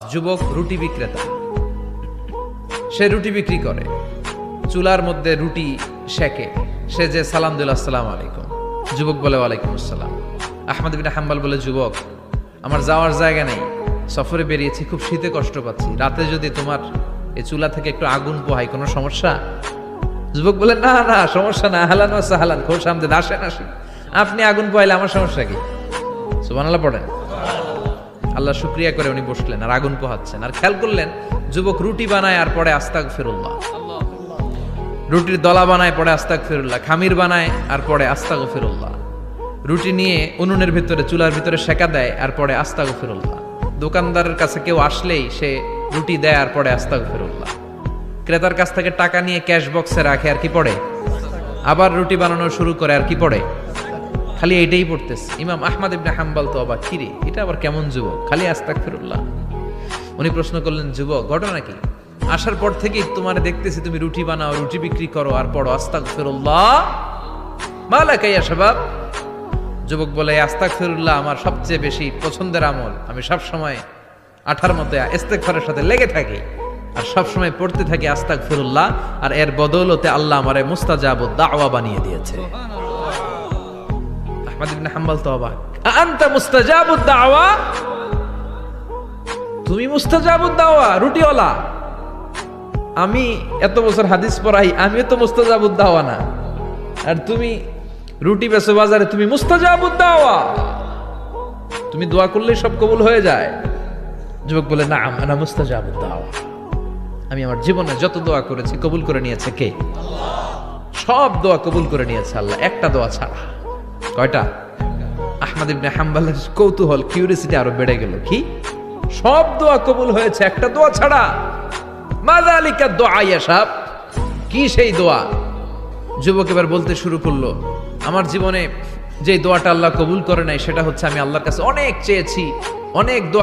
যুবক রুটি বিক্রেতা, সে রুটি বিক্রি করে, চুলার মধ্যে রুটি সেকে, সে যে সালাম দিল আসসালামু আলাইকুম, যুবক বলে ওয়ালাইকুম আসসালাম। আহমদ বিন হাম্বল বলে, যুবক আমার যাওয়ার জায়গা নেই, সফরে বেরিয়েছি, খুব শীতে কষ্ট পাচ্ছি, রাতে যদি তোমার এই চুলা থেকে একটু আগুন পোহাই কোনো সমস্যা? যুবক বলে, না না সমস্যা না, আহলান ওয়া সাহলান, খুব সামনে আসেন আসেন, আপনি আগুন পোহাইলে আমার সমস্যা কি? সুবহানাল্লাহ পড়েন। আল্লাহ শুকরিয়া করে উনি বসলেন আর আগুন পোহাচ্ছেন, আর খেয়াল করলেন যুবক রুটি বানায় আর পরে আস্তাগফিরুল্লাহ, রুটির দলা বানায় পরে আস্তাগফিরুল্লাহ, খামির বানায় আর পরে আস্তাগফিরুল্লাহ, রুটি নিয়ে উনুনের ভিতরে চুলার ভিতরে সেকা দেয় আর পরে আস্তাগফিরুল্লাহ, দোকানদারের কাছে কেউ আসলেই সে রুটি দেয় আর পরে আস্তাগফিরুল্লাহ, ক্রেতার কাছ থেকে টাকা নিয়ে ক্যাশ বক্সে রাখে আর কি পড়ে, আবার রুটি বানানো শুরু করে আর কি পড়ে, খালি এটাই পড়তেছে। ইমাম আহমদ ইবনে হাম্বল তো অবাক, কিরে এটা আবার কেমন যুবক, খালি আস্তাগফিরুল্লাহ। উনি প্রশ্ন করলেন, যুবক ঘটনা কি? আসার পর থেকেই তোমার দেখতেছি তুমি রুটি বানাও, রুটি বিক্রি করো আর পড়ো আস্তাগফিরুল্লাহ, মালাকা ইয়া শাবাব। যুবক বলে, আস্তাগফিরুল্লাহ আমার সবচেয়ে বেশি পছন্দের আমল, আমি সব সময় আঠার মতো ইস্তেগফারের সাথে লেগে থাকি আর সব সময় পড়তে থাকি আস্তাগফিরুল্লাহ, আর এর বদৌলতে আল্লাহ আমারে মুস্তাজাবুদ দাওয়া বানিয়ে দিয়েছে। আহমদ ইবনে হাম্বল তো অবাক, আনতা মুস্তাজাবুদ দাওয়া, তুমি মুস্তাজাবুদ দাওয়া রুটিওয়ালা? আমি এত বছর হাদিস পড়াই, আমিও তো মুস্তাজাবুদ দাওয়া না, আর তুমি রুটি বেচো বাজারে, তুমি মুস্তাজাবুদ দাওয়া, তুমি দোয়া করলেই সব কবুল হয়ে যায়? যুবক বলে, না আনা মুস্তাজাবুদ দাওয়া, আমি আমার জীবনে যত দোয়া করেছি কবুল করে নিয়েছে কে? সব দোয়া কবুল করে নিয়েছে আল্লাহ, একটা দোয়া ছাড়া। কয়টা? আহমদ ইবনে হাম্বলের কৌতূহল, কিউরিয়াসিটি আরো বেড়ে গেল, কি সব দোয়া কবুল হয়েছে একটা দোয়া ছাড়া? মাযালিকা দোয়া ইয়া শাব, কি সেই দোয়া? যুবক এবার বলতে শুরু করলো, আমার জীবনে যে দোয়াটা আল্লাহ কবুল করে নাই সেটা হচ্ছে আমি আল্লাহর কাছে অনেক চেয়েছি, অনেক দোয়া